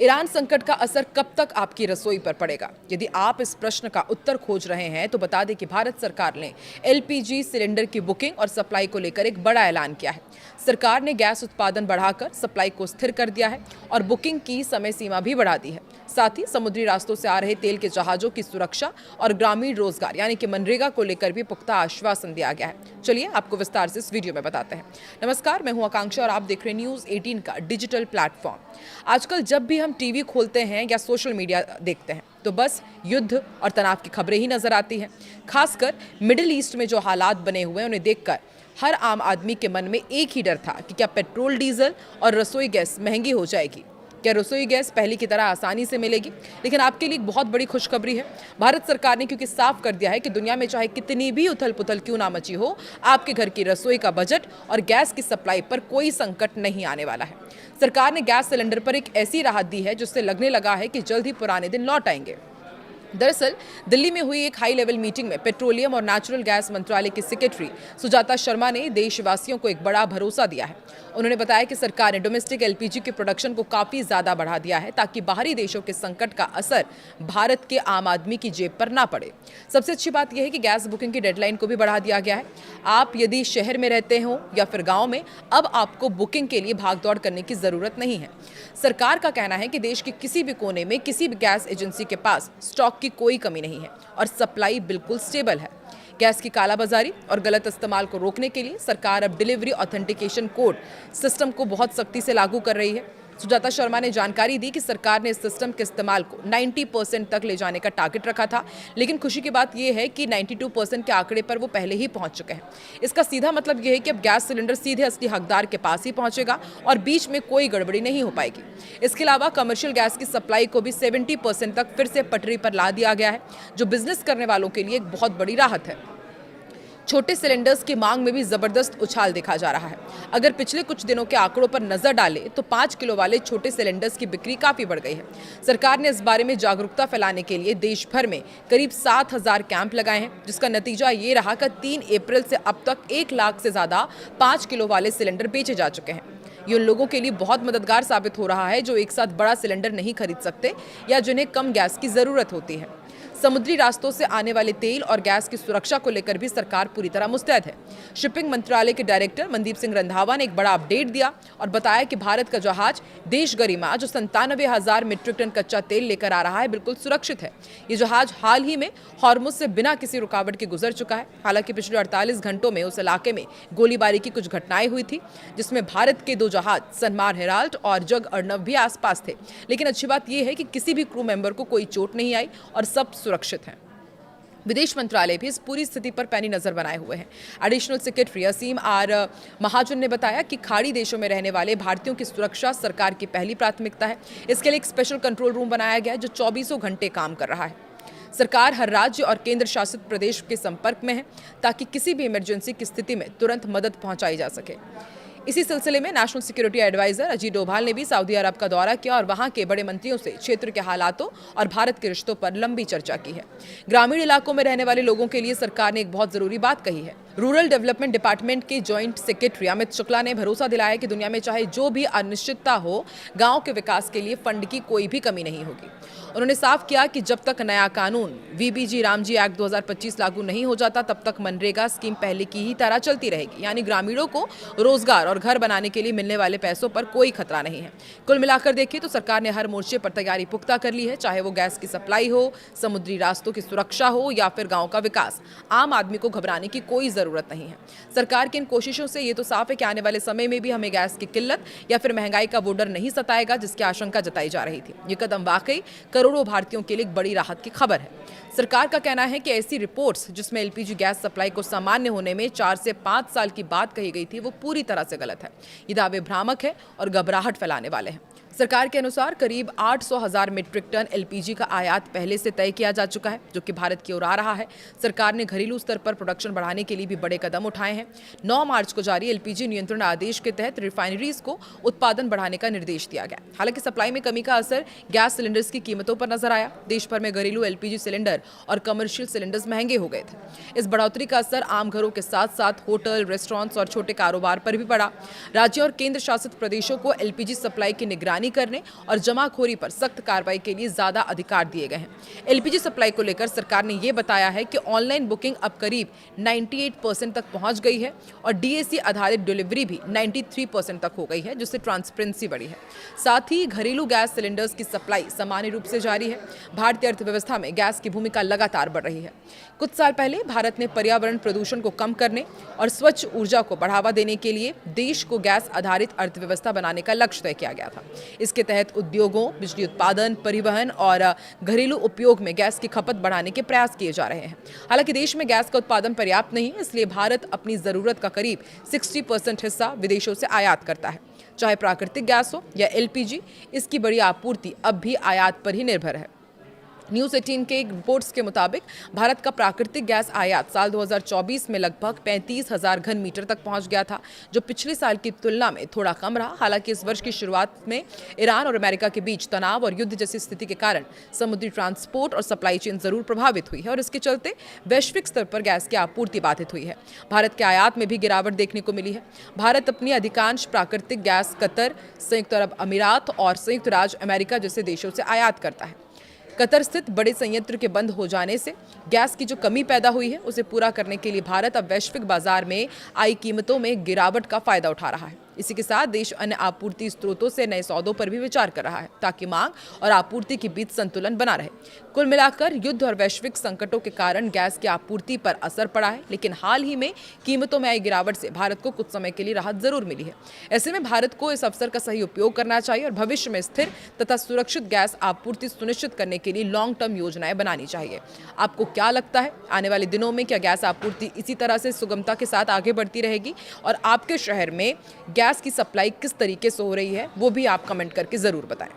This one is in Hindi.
ईरान संकट का असर कब तक आपकी रसोई पर पड़ेगा? यदि आप इस प्रश्न का उत्तर खोज रहे हैं तो बता दें कि भारत सरकार ने एलपीजी सिलेंडर की बुकिंग और सप्लाई को लेकर एक बड़ा ऐलान किया है। सरकार ने गैस उत्पादन बढ़ाकर सप्लाई को स्थिर कर दिया है और बुकिंग की समय सीमा भी बढ़ा दी है। साथ ही समुद्री रास्तों से आ रहे तेल के जहाजों की सुरक्षा और ग्रामीण रोजगार यानी कि मनरेगा को लेकर भी पुख्ता आश्वासन दिया गया है। चलिए आपको विस्तार से इस वीडियो में बताते हैं। नमस्कार, मैं हूं आकांक्षा और आप देख रहे हैं न्यूज़ 18 का डिजिटल प्लेटफॉर्म। आजकल जब भी हम टीवी खोलते हैं या सोशल मीडिया देखते हैं तो बस युद्ध और तनाव की खबरें ही नजर आती हैं। खासकर मिडिल ईस्ट में जो हालात बने हुए हैं उन्हें देखकर हर आम आदमी के मन में एक ही डर था कि क्या पेट्रोल, डीजल और रसोई गैस महंगी हो जाएगी। क्या रसोई गैस पहले की तरह आसानी से मिलेगी? लेकिन आपके लिए एक बहुत बड़ी खुशखबरी है। भारत सरकार ने क्योंकि साफ कर दिया है कि दुनिया में चाहे कितनी भी उथल पुथल क्यों ना मची हो, आपके घर की रसोई का बजट और गैस की सप्लाई पर कोई संकट नहीं आने वाला है। सरकार ने गैस सिलेंडर पर एक ऐसी राहत दी है जिससे लगने लगा है कि जल्द ही पुराने दिन लौट आएंगे। दरअसल दिल्ली में हुई एक हाई लेवल मीटिंग में पेट्रोलियम और नेचुरल गैस मंत्रालय की सेक्रेटरी सुजाता शर्मा ने देशवासियों को एक बड़ा भरोसा दिया है। उन्होंने बताया कि सरकार ने डोमेस्टिक एलपीजी के प्रोडक्शन को काफी ज्यादा बढ़ा दिया है ताकि बाहरी देशों के संकट का असर भारत के आम आदमी की जेब पर ना पड़े। सबसे अच्छी बात यह है कि गैस बुकिंग की डेडलाइन को भी बढ़ा दिया गया है। आप यदि शहर में रहते हो या फिर गाँव में, अब आपको बुकिंग के लिए भागदौड़ करने की जरूरत नहीं है। सरकार का कहना है कि देश के किसी भी कोने में किसी भी गैस एजेंसी के पास स्टॉक की कोई कमी नहीं है और सप्लाई बिल्कुल स्टेबल है। गैस की कालाबाजारी और गलत इस्तेमाल को रोकने के लिए सरकार अब डिलीवरी ऑथेंटिकेशन कोड सिस्टम को बहुत सख्ती से लागू कर रही है। सुजाता शर्मा ने जानकारी दी कि सरकार ने इस सिस्टम के इस्तेमाल को 90% तक ले जाने का टारगेट रखा था, लेकिन खुशी की बात यह है कि 92% के आंकड़े पर वो पहले ही पहुंच चुके हैं। इसका सीधा मतलब यह है कि अब गैस सिलेंडर सीधे असली हकदार के पास ही पहुंचेगा और बीच में कोई गड़बड़ी नहीं हो पाएगी। इसके अलावा कमर्शियल गैस की सप्लाई को भी 70% तक फिर से पटरी पर ला दिया गया है, जो बिजनेस करने वालों के लिए एक बहुत बड़ी राहत है। छोटे सिलेंडर्स की मांग में भी जबरदस्त उछाल देखा जा रहा है। अगर पिछले कुछ दिनों के आंकड़ों पर नजर डालें तो 5 किलो वाले छोटे सिलेंडर्स की बिक्री काफी बढ़ गई है। सरकार ने इस बारे में जागरूकता फैलाने के लिए देश भर में करीब 7,000 कैंप लगाए हैं, जिसका नतीजा ये रहा कि 3 अप्रैल से अब तक 1 लाख से ज्यादा 5 किलो वाले सिलेंडर बेचे जा चुके हैं। ये उन लोगों के लिए बहुत मददगार साबित हो रहा है जो एक साथ बड़ा सिलेंडर नहीं खरीद सकते या जिन्हें कम गैस की जरूरत होती है। समुद्री रास्तों से आने वाले तेल और गैस की सुरक्षा को लेकर भी सरकार पूरी तरह मुस्तैद है। शिपिंग मंत्रालय के डायरेक्टर मनदीप सिंह रंधावा ने एक बड़ा अपडेट दिया और बताया कि भारत का जहाज देश गरिमा जो 97,000 मीट्रिक टन कच्चा तेल लेकर आ रहा है, बिल्कुल सुरक्षित है। ये जहाज हाल ही में हॉर्मुज से बिना किसी रुकावट के गुजर चुका है। हालांकि पिछले 48 घंटों में उस इलाके में गोलीबारी की कुछ घटनाएं हुई थी, जिसमें भारत के 2 जहाज सनमार हेराल्ड और जग अर्नव भी आसपास थे। लेकिन अच्छी बात यह है कि किसी भी क्रू मेंबर को कोई चोट नहीं आई और सब सुरक्षित हैं। विदेश मंत्रालय भी इस पूरी स्थिति पर पैनी नजर बनाए हुए हैं। एडिशनल सेक्रेटरी असीम आर महाजन ने बताया कि खाड़ी देशों में रहने वाले भारतीयों की सुरक्षा सरकार की पहली प्राथमिकता है। इसके लिए एक स्पेशल कंट्रोल रूम बनाया गया है जो 24 घंटे काम कर रहा है। सरकार हर राज्य और केंद्र शासित प्रदेश के संपर्क में है ताकि किसी भी इमरजेंसी की स्थिति में तुरंत मदद पहुंचाई जा सके। इसी सिलसिले में national security adviser Ajit Doval ने भी सऊदी अरब का दौरा किया और वहां के बड़े मंत्रियों से क्षेत्र के हालातों और भारत के रिश्तों पर लंबी चर्चा की है। ग्रामीण इलाकों में रहने वाले लोगों के लिए सरकार ने एक बहुत जरूरी बात कही है। रूरल डेवलपमेंट डिपार्टमेंट के जॉइंट सेक्रेटरी अमित शुक्ला ने भरोसा दिलाया कि दुनिया में चाहे जो भी अनिश्चितता हो, गांव के विकास के लिए फंड की कोई भी कमी नहीं होगी। उन्होंने साफ किया कि जब तक नया कानून वीबीजी रामजी एक्ट 2025 लागू नहीं हो जाता, तब तक मनरेगा स्कीम पहले की ही तरह चलती रहेगी, यानी ग्रामीणों को रोजगार और घर बनाने के लिए मिलने वाले पैसों पर कोई खतरा नहीं है। कुल मिलाकर देखिए तो सरकार ने हर मोर्चे पर तैयारी पुख्ता कर ली है, चाहे वो गैस की सप्लाई हो, समुद्री रास्तों की सुरक्षा हो या फिर गाँव का विकास। आम आदमी को घबराने की कोई जरूरत नहीं है। सरकार की इन कोशिशों से ये तो साफ है कि आने वाले समय में भी हमें गैस की किल्लत या फिर महंगाई का वो डर नहीं सताएगा जिसकी आशंका जताई जा रही थी। ये कदम वाकई करोड़ों भारतीयों के लिए एक बड़ी राहत की खबर है। सरकार का कहना है कि ऐसी रिपोर्ट्स जिसमें एलपीजी गैस सप्लाई को सामान्य होने में 4 से 5 साल की बात कही गई थी, वो पूरी तरह से गलत है। ये दावे भ्रामक है और घबराहट फैलाने वाले हैं। सरकार के अनुसार करीब 800,000 मीट्रिक टन एलपीजी का आयात पहले से तय किया जा चुका है, जो कि भारत की ओर आ रहा है। सरकार ने घरेलू स्तर पर प्रोडक्शन बढ़ाने के लिए भी बड़े कदम उठाए हैं। 9 मार्च को जारी एलपीजी नियंत्रण आदेश के तहत रिफाइनरीज को उत्पादन बढ़ाने का निर्देश दिया गया। हालांकि सप्लाई में कमी का असर गैस सिलेंडर्स की कीमतों पर नजर आया। देश भर में घरेलू एलपीजी सिलेंडर और कमर्शियल सिलेंडर्स महंगे हो गए थे। इस बढ़ोतरी का असर आम घरों के साथ साथ होटल, रेस्टोरेंट्स और छोटे कारोबार पर भी पड़ा। राज्य और केंद्र शासित प्रदेशों को एलपीजी सप्लाई की निगरानी निगरानी करने और जमाखोरी पर सख्त कार्रवाई के लिए ज्यादा अधिकार दिए गए हैं। एलपीजी सप्लाई को लेकर सरकार ने यह बताया है कि ऑनलाइन बुकिंग अब करीब 98% तक पहुंच गई है और डीएसी आधारित डिलीवरी भी 93% तक हो गई है, जिससे ट्रांसपेरेंसी बढ़ी है। साथ ही घरेलू गैस सिलेंडर्स की सप्लाई सामान्य रूप से जारी है। भारतीय अर्थव्यवस्था में गैस की भूमिका लगातार बढ़ रही है। कुछ साल पहले भारत ने पर्यावरण प्रदूषण को कम करने और स्वच्छ ऊर्जा को बढ़ावा देने के लिए देश को गैस आधारित अर्थव्यवस्था बनाने का लक्ष्य तय किया गया था। इसके तहत उद्योगों, बिजली उत्पादन, परिवहन और घरेलू उपयोग में गैस की खपत बढ़ाने के प्रयास किए जा रहे हैं। हालांकि देश में गैस का उत्पादन पर्याप्त नहीं है, इसलिए भारत अपनी जरूरत का करीब 60% हिस्सा विदेशों से आयात करता है। चाहे प्राकृतिक गैस हो या एलपीजी, इसकी बड़ी आपूर्ति अब भी आयात पर ही निर्भर है। न्यूज़ 18 के रिपोर्ट्स के मुताबिक भारत का प्राकृतिक गैस आयात साल 2024 में लगभग 35,000 घन मीटर तक पहुंच गया था, जो पिछले साल की तुलना में थोड़ा कम रहा। हालांकि इस वर्ष की शुरुआत में ईरान और अमेरिका के बीच तनाव और युद्ध जैसी स्थिति के कारण समुद्री ट्रांसपोर्ट और सप्लाई चेन जरूर प्रभावित हुई है और इसके चलते वैश्विक स्तर पर गैस की आपूर्ति बाधित हुई है। भारत के आयात में भी गिरावट देखने को मिली है। भारत अपनी अधिकांश प्राकृतिक गैस कतर, संयुक्त अरब अमीरात और संयुक्त राज्य अमेरिका जैसे देशों से आयात करता है। कतर स्थित बड़े संयंत्र के बंद हो जाने से गैस की जो कमी पैदा हुई है, उसे पूरा करने के लिए भारत अब वैश्विक बाजार में आई कीमतों में गिरावट का फायदा उठा रहा है। इसी के साथ देश अन्य आपूर्ति स्रोतों से नए सौदों पर भी विचार कर रहा है, ताकि मांग और आपूर्ति के बीच संतुलन बना रहे। कुल मिलाकर युद्ध और वैश्विक संकटों के कारण गैस की आपूर्ति पर असर पड़ा है, लेकिन हाल ही में कीमतों में आई गिरावट से भारत को कुछ समय के लिए राहत जरूर मिली है। ऐसे में भारत को इस अवसर का सही उपयोग करना चाहिए और भविष्य में स्थिर तथा सुरक्षित गैस आपूर्ति सुनिश्चित करने के लिए लॉन्ग टर्म योजनाएं बनानी चाहिए। आपको क्या लगता है, आने वाले दिनों में क्या गैस आपूर्ति इसी तरह से सुगमता के साथ आगे बढ़ती रहेगी और आपके शहर में गैस की सप्लाई किस तरीके से हो रही है, वो भी आप कमेंट करके जरूर बताएं।